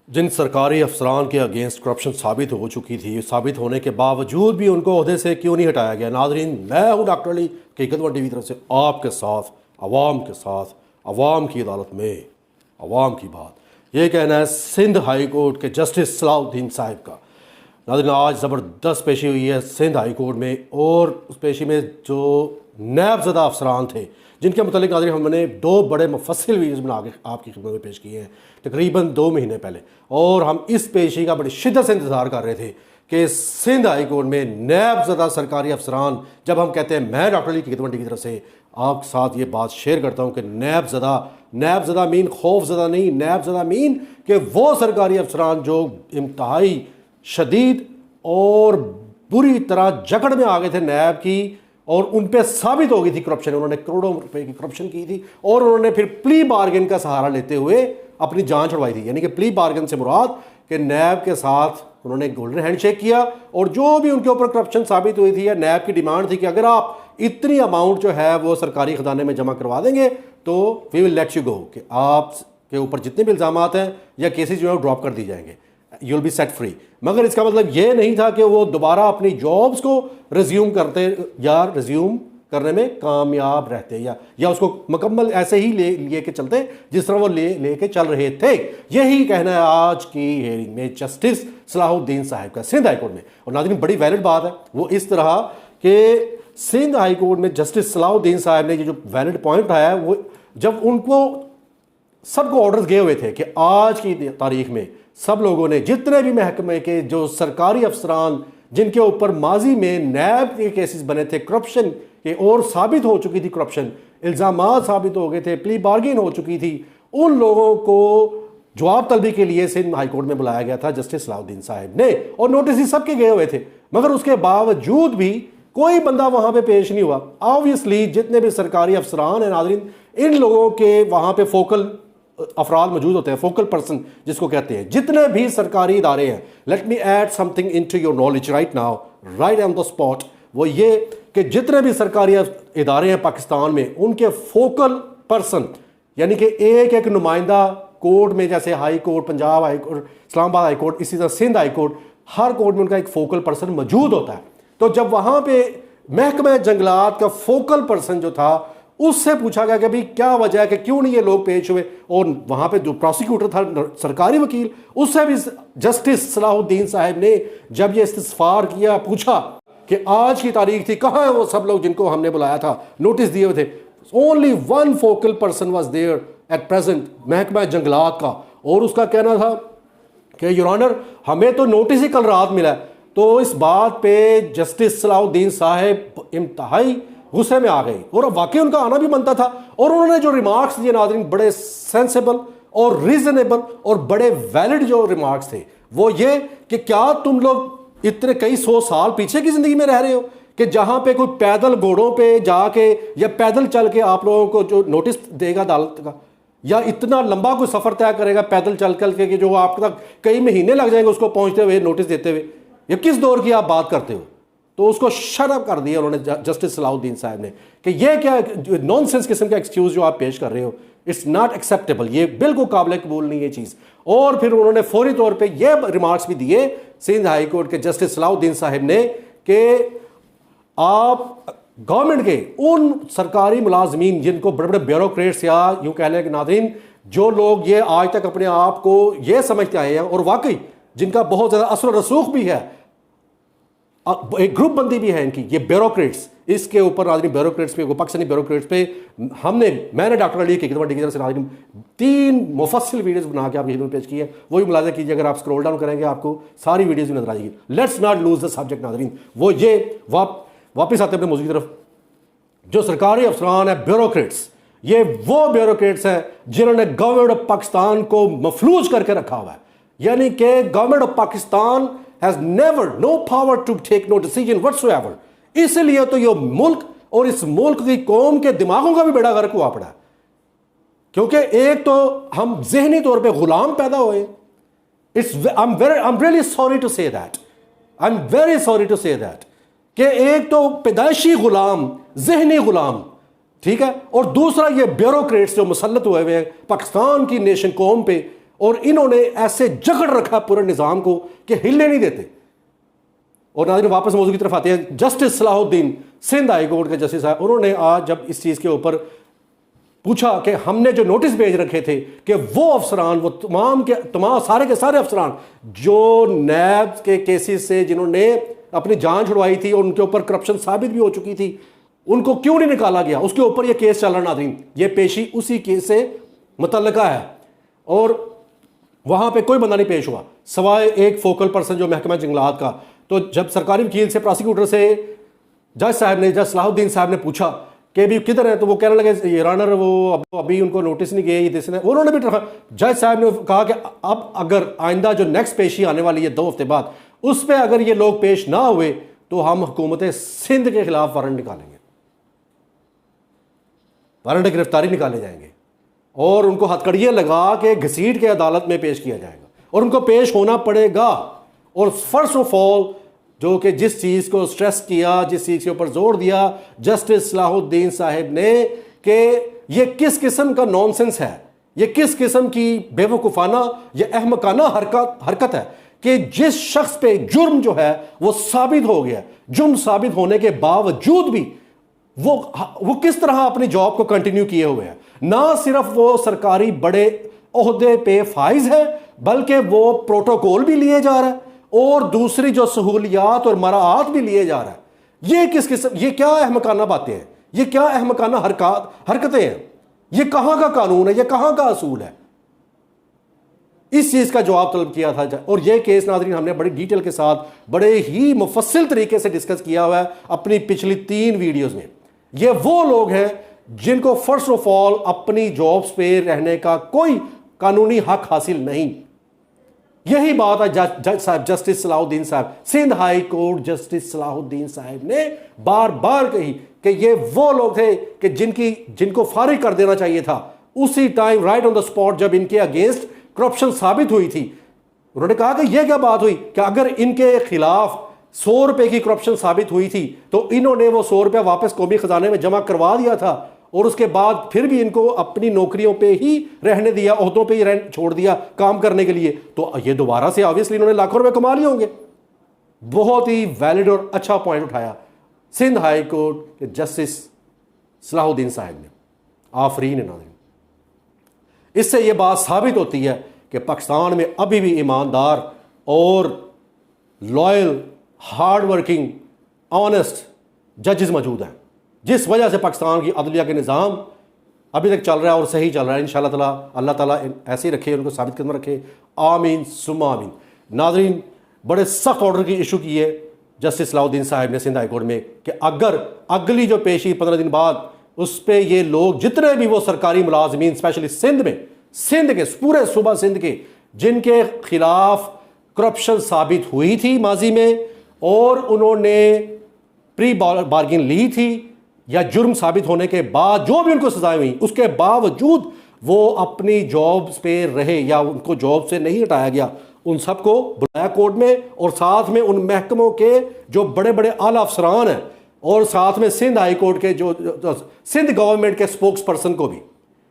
जिन सरकारी अफसरान के अगेंस्ट करप्शन साबित हो चुकी थी, साबित होने के बावजूद भी उनको ओहदे से क्यों नहीं हटाया गया? नाजरीन, मैं हूँ डॉक्टर अली, हकीकत वन टीवी की तरफ से आपके साथ, अवाम के साथ, अवाम की अदालत में अवाम की बात। ये कहना है सिंध हाई कोर्ट के जस्टिस सलाहुद्दीन साहब का। नाज़रीन, आज ज़बरदस्त पेशी हुई है सिंध हाई कोर्ट में, और उस पेशी में जो नैबज़दा अफसरान थे जिनके मतलब नाज़रीन हमने दो बड़े मुफस्सिल वीडियोज़ बना के आपकी खिदमत में पेश किए हैं तकरीबन 2 महीने पहले, और हम इस पेशी का बड़ी शिद्दत से इंतज़ार कर रहे थे कि सिंध हाई कोर्ट में नैबज़दा सरकारी अफसरान, जब हम कहते हैं, मैं डॉक्टर अली की खिदमत की तरफ से आपके साथ ये बात शेयर करता हूँ कि नैबज़दा मीन खौफज़दा नहीं, नैबज़दा मीन कि वो सरकारी अफसरान जो इंतहाई शदीद और बुरी तरह जकड़ में आ गए थे नैब की, और उन पे साबित हो गई थी करप्शन, उन्होंने करोड़ों रुपए की करप्शन की थी, और उन्होंने फिर प्ली बार्गेन का सहारा लेते हुए अपनी जान छुड़वाई थी। यानी कि प्ली बार्गेन से मुराद कि नैब के साथ उन्होंने गोल्डन हैंडशेक किया, और जो भी उनके ऊपर करप्शन साबित हुई थी या नैब की डिमांड थी कि अगर आप इतनी अमाउंट जो है वो सरकारी खजाने में जमा करवा देंगे तो we will let you go, कि आपके ऊपर जितने भी इल्ज़ामात हैं या केसेस जो है ड्रॉप कर दी जाएंगे, you will be set free. मगर इसका मतलब ये नहीं था कि वो दोबारा अपनी जॉब्स को रिज्यूम करते या रिज्यूम करने में कामयाब रहते, या उसको मुकम्मल ऐसे ही लिए के चलते जिस तरह वो लेके चल रहे थे। यही कहना है आज की हेयरिंग में जस्टिस सलाहुद्दीन साहब का सिंध हाई कोर्ट में। और नाज़रीन, बड़ी वैलिड बात है वो इस तरह कि सिंध हाई कोर्ट में जस्टिस सलाहुद्दीन साहब ने ये जो वैलिड पॉइंट उठाया है, वो जब उनको सबको ऑर्डर्स गए हुए थे कि आज की तारीख में सब लोगों ने, जितने भी महकमे के जो सरकारी अफसरान जिनके ऊपर माजी में नैब के केसेस बने थे करप्शन के, और साबित हो चुकी थी करप्शन, इल्ज़ामात साबित हो गए थे, प्ली बार्गेन हो चुकी थी, उन लोगों को जवाब तलबी के लिए सिंध हाई कोर्ट में बुलाया गया था जस्टिस सलाहुद्दीन साहब ने, और नोटिस ही सबके गए हुए थे। मगर उसके बावजूद भी कोई बंदा वहां पे पेश नहीं हुआ। ऑब्वियसली जितने भी सरकारी अफसरान हैं नाज़रीन, इन लोगों के वहां पे फोकल अफराद मौजूद होते हैं, फोकल पर्सन जिसको कहते हैं, जितने भी सरकारी इदारे हैं। Let me add something into your knowledge right now, right on the spot. वो ये कि जितने भी सरकारी इदारे हैं पाकिस्तान में, उनके फोकल पर्सन यानी कि एक एक नुमाइंदा कोर्ट में, जैसे high court, Punjab high court, Islamabad high court, इसी तरह सिंध हाई कोर्ट, हर कोर्ट में उनका एक फोकल पर्सन मौजूद होता है। तो जब वहां पे महकमा जंगलात का फोकल पर्सन जो था, उससे पूछा गया कि भाई क्या वजह है कि क्यों नहीं ये लोग पेश हुए, और वहां पे जो प्रोसिक्यूटर था, सरकारी वकील, उससे भी जस्टिस सलाहुद्दीन साहब ने जब ये इस्तिफार किया, पूछा कि आज की तारीख थी, कहाँ है वो सब लोग जिनको हमने बुलाया था, नोटिस दिए हुए थे। Only one focal person was there at present, महकमा जंगलात का, और उसका कहना था कि योर ऑनर, हमें तो नोटिस ही कल रात मिला है। तो इस बात पे जस्टिस सलाहुद्दीन साहब इंतहाई गुस्से में आ गए, और वाकई उनका आना भी बनता था। और उन्होंने जो रिमार्क्स दिए नाज़रीन, बड़े सेंसेबल और रीजनेबल और बड़े वैलिड जो रिमार्क्स थे, वो ये कि क्या तुम लोग इतने कई 100 साल पीछे की जिंदगी में रह रहे हो कि जहां पे कोई पैदल घोड़ों पे जाके या पैदल चल के आप लोगों को जो नोटिस देगा अदालत का, या इतना लंबा कोई सफर तय करेगा पैदल चल के कि जो आप तक कई महीने लग जाएंगे उसको पहुंचते हुए, नोटिस देते हुए, ये किस दौर की आप बात करते हो? तो उसको शट अप कर दिया उन्होंने जस्टिस सलाहुद्दीन साहब ने कि ये क्या नॉनसेंस किस्म का एक्सक्यूज जो आप पेश कर रहे हो, इट्स नॉट एक्सेप्टेबल, ये बिल्कुल काबिल कबूल नहीं है चीज़। और फिर उन्होंने फौरी तौर पे ये रिमार्क्स भी दिए सिंध हाई कोर्ट के जस्टिस सलाहुद्दीन साहब ने कि आप गवर्नमेंट के उन सरकारी मुलाजमीन जिनको बड़े बड़े ब्यूरोक्रेट्स, या यूँ कह लें कि नाज़रीन, जो लोग ये आज तक अपने आप को ये समझते आए हैं, और वाकई जिनका बहुत ज़्यादा असर रसूख भी है, एक ग्रुप बंदी भी है इनकी, ये ब्यूरोक्रेट्स, इसके ऊपर नाज़रीन ब्यूरोक्रेट्स पे, पाकिस्तानी ब्यूरोक्रेट्स पे मैंने डॉक्टर अली की खिदमत की तरफ से नाज़रीन 3 मुफस्सिल वीडियोस बना के आपकी खिदमत पेश की है। वही मुलाज़ा कीजिए, अगर आप स्क्रॉल डाउन करेंगे आपको सारी वीडियोस भी नजर आएगी। Let's not lose the subject नाज़रीन। वो ये वापस आते अपने मौजूद की तरफ, जो सरकारी अफसरान है ब्यूरोक्रेट्स, ये वो ब्यूरोक्रेट्स हैं जिन्होंने गवर्नमेंट ऑफ पाकिस्तान को मफलूज करके रखा हुआ है। यानी कि government of Pakistan has never no power to take no decision whatsoever। इसलिए तो ये मुल्क और इस मुल्क की कौम के दिमागों का भी बेड़ा गर्क हुआ पड़ा है, क्योंकि एक तो हम जहनी तौर पे गुलाम पैदा हुए। I'm really sorry to say that, I'm very sorry to say that, कि एक तो पैदाइशी गुलाम, जहनी गुलाम, ठीक है, और दूसरा ये ब्यूरोक्रेट्स जो मुसल्लत हुए हैं पाकिस्तान की नेशन कौम पे, और इन्होंने ऐसे जकड़ रखा पूरे निज़ाम को कि हिलने नहीं देते। और नाज़रीन वापस मौजूद की तरफ आते हैं। Justice Salahuddin Sindh high court के जस्टिस साहब, उन्होंने आज जब इस चीज़ के ऊपर पूछा कि हमने जो नोटिस भेज रखे थे कि वो अफसरान, वो तमाम सारे के सारे अफसरान जो नैब के केसेस से जिन्होंने अपनी जान छुड़वाई थी और उनके ऊपर करप्शन साबित भी हो चुकी थी, उनको क्यों नहीं निकाला गया? उसके ऊपर ये केस चल रहा नाज़रीन, ये पेशी उसी केस से मुतल्लका है और वहां पे कोई बंदा नहीं पेश हुआ सवाए एक फोकल पर्सन जो महकमा जंगलात का। तो जब सरकारी वकील से, प्रोसिक्यूटर से जज सलाहुद्दीन साहब ने पूछा कि भी किधर है, तो वो कहने लगे ये रनर वो अभी उनको नोटिस नहीं गए जिसने, उन्होंने भी जज साहब ने कहा कि अब अगर आइंदा जो नेक्स्ट पेशी आने वाली है 2 हफ्ते बाद, उस पर अगर ये लोग पेश ना हुए तो हम हुकूमत सिंध के खिलाफ वारंट निकालेंगे, वारंट गिरफ्तारी निकाले जाएंगे और उनको हथकड़ियाँ लगा के घसीट के अदालत में पेश किया जाएगा और उनको पेश होना पड़ेगा। और फर्स्ट ऑफ ऑल जो कि जिस चीज़ को स्ट्रेस किया, जिस चीज़ के ऊपर जोर दिया जस्टिस सलाहुद्दीन साहब ने कि ये किस किस्म का नॉनसेंस है, ये किस किस्म की बेवकूफ़ाना या अहमकाना हरकत है कि जिस शख्स पे जुर्म जो है वो साबित हो गया, जुर्म साबित होने के बावजूद भी वो किस तरह अपनी जॉब को कंटिन्यू किए हुए हैं। ना सिर्फ वो सरकारी बड़े ओहदे पे फाइज है बल्कि वो प्रोटोकॉल भी लिए जा रहा है और दूसरी जो सहूलियात और मराआत भी लिए जा रहा है। ये किस किस्म, ये क्या अहमकाना बातें हैं, ये क्या अहमकाना हरकतें हैं, ये कहां का कानून है, ये कहां का असूल है? इस चीज का जवाब तलब किया था और यह केस नाज़रीन हमने बड़ी डिटेल के साथ बड़े ही मुफस्सिल तरीके से डिस्कस किया हुआ है अपनी पिछली 3 वीडियोस में। ये वो लोग हैं जिनको फर्स्ट ऑफ ऑल अपनी जॉब्स पे रहने का कोई कानूनी हक हासिल नहीं। यही बात है जज साहब जस्टिस सलाहुद्दीन साहब, Sindh high court justice Salahuddin साहब ने बार बार कही कि ये वो लोग थे कि जिनको फारिग कर देना चाहिए था उसी time, right on the spot, जब इनके अगेंस्ट करप्शन साबित हुई थी। उन्होंने कहा कि यह क्या बात हुई कि अगर इनके खिलाफ 100 रुपए की करप्शन साबित हुई थी तो इन्होंने वो 100 रुपया वापस कौमी खजाने में जमा करवा दिया था और उसके बाद फिर भी इनको अपनी नौकरियों पे ही रहने दिया, ओहदों पे ही छोड़ दिया काम करने के लिए, तो ये दोबारा से ऑब्वियसली इन्होंने लाखों रुपए कमा लिए होंगे। बहुत ही वैलिड और अच्छा पॉइंट उठाया सिंध हाई कोर्ट के जस्टिस सलाहुद्दीन साहब ने। आफरीन है नाज़रीन। इससे यह बात साबित होती है कि पाकिस्तान में अभी भी ईमानदार और लॉयल, हार्ड वर्किंग, ऑनेस्ट जजेस मौजूद हैं, जिस वजह से पाकिस्तान की अदलिया के निज़ाम अभी तक चल रहा है और सही चल रहा है। इंशाअल्लाह ताला अल्लाह ताला ऐसे ही रखे, उनको साबित कदम रखे, आमीन सुम्मा आमीन। नाज़रीन, बड़े सख्त ऑर्डर की इशू की है जस्टिस सलाहुद्दीन साहब ने सिंध हाई कोर्ट में कि अगर अगली जो पेशी 15 दिन बाद उस पर ये लोग जितने भी वो सरकारी मुलाजमीन स्पेशली सिंध के पूरे सूबा सिंध के जिनके खिलाफ करप्शन साबित हुई थी माजी में और उन्होंने प्री बार्गिन ली थी या जुर्म साबित होने के बाद जो भी उनको सजाएं हुई उसके बावजूद वो अपनी जॉब्स पे रहे या उनको जॉब से नहीं हटाया गया, उन सबको बुलाया कोर्ट में और साथ में उन महकमों के जो बड़े बड़े आला अफसरान हैं और साथ में सिंध हाई कोर्ट के जो सिंध गवर्नमेंट के स्पोक्स पर्सन को भी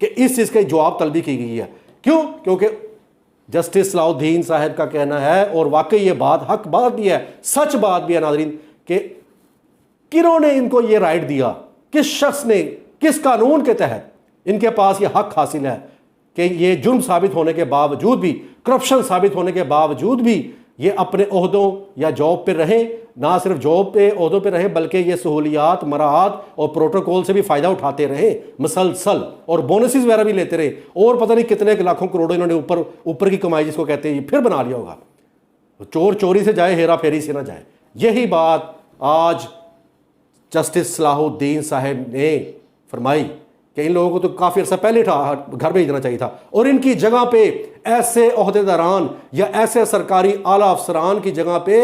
कि इस चीज़ का जवाब तलबी की गई है। क्यों? क्योंकि जस्टिस सलाहुद्दीन साहब का कहना है और वाकई ये बात हक बात भी है, सच बात भी है नाज़रीन, कि किन्होंने इनको ये राइट दिया, किस शख्स ने, किस कानून के तहत इनके पास ये हक हासिल है कि ये जुर्म साबित होने के बावजूद भी, करप्शन साबित होने के बावजूद भी ये अपने ओहदों या जॉब पे रहें, ना सिर्फ जॉब पे ओहदों पे रहें बल्कि ये सहूलियात, मराहत और प्रोटोकॉल से भी फ़ायदा उठाते रहे मसलसल और बोनसेस वगैरह भी लेते रहे और पता नहीं कितने लाखों करोड़ों इन्होंने ऊपर की कमाई जिसको कहते हैं फिर बना लिया होगा। चोर चोरी से जाए, हेरा फेरी से ना जाए। यही बात आज जस्टिस सलाहुद्दीन साहब ने फरमाई कि इन लोगों को तो काफ़ी अर्सा पहले घर भेज देना चाहिए था और इनकी जगह पे ऐसे ओहदेदारान या ऐसे सरकारी आला अफसरान की जगह पे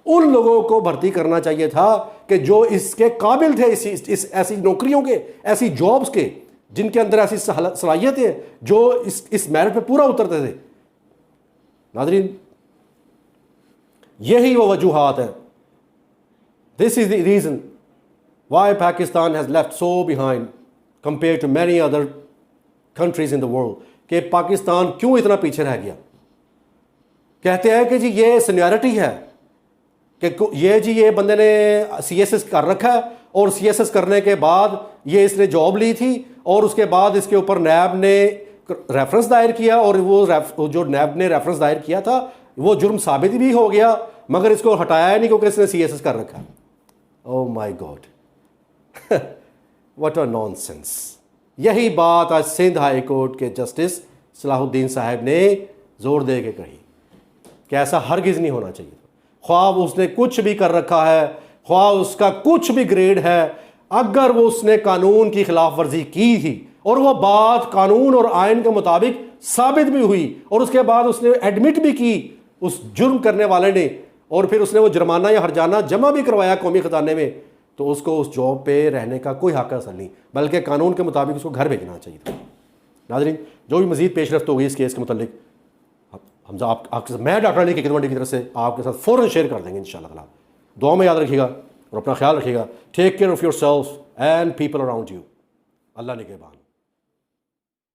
उन लोगों को भर्ती करना चाहिए था कि जो इसके काबिल थे, इस ऐसी नौकरियों के, ऐसी जॉब्स के, जिनके अंदर ऐसी सलाहियतें जो इस मेरिट पे पूरा उतरते थे। नाज़रीन, यही वो वजूहात है। This is the reason why Pakistan has left so behind compared to many other countries in the world कि पाकिस्तान क्यों इतना पीछे रह गया। कहते हैं कि जी ये सीनियरिटी है कि ये बंदे ने CSS कर रखा है और CSS करने के बाद ये इसने जॉब ली थी और उसके बाद इसके ऊपर नैब ने रेफरेंस दायर किया और वो जो नैब ने रेफरेंस दायर किया था वो जुर्म साबित भी हो गया, मगर इसको हटाया ही नहीं क्योंकि इसने CSS कर रखा। Oh my God, what a nonsense. यही बात आज सिंध हाई कोर्ट के जस्टिस सलाहुद्दीन साहब ने जोर दे के कही कि ऐसा हरगिज़ नहीं होना चाहिए। ख्वाह उसने कुछ भी कर रखा है, ख्वाह उसका कुछ भी ग्रेड है, अगर वो उसने कानून की खिलाफ वर्जी की थी और वो बात कानून और आइन के मुताबिक साबित भी हुई और उसके बाद उसने एडमिट भी की उस जुर्म करने वाले ने और फिर उसने वो जुर्माना या हर्जाना जमा भी करवाया कौमी खजाने में, तो उसको उस जॉब पे रहने का कोई हक हासिल नहीं, बल्कि कानून के मुताबिक उसको घर भेजना चाहिए था। नाज़रीन, जो भी मज़ीद पेशरफ्त होगी इस केस के मतलब हम आपके साथ, मैं डॉक्टर अली की खिदमत की तरफ से आपके साथ फ़ौरन शेयर कर देंगे इंशाल्लाह। दुआ में याद रखिएगा और अपना ख्याल रखिएगा। Take care of yourself and people around you. अल्लाह निगहबान।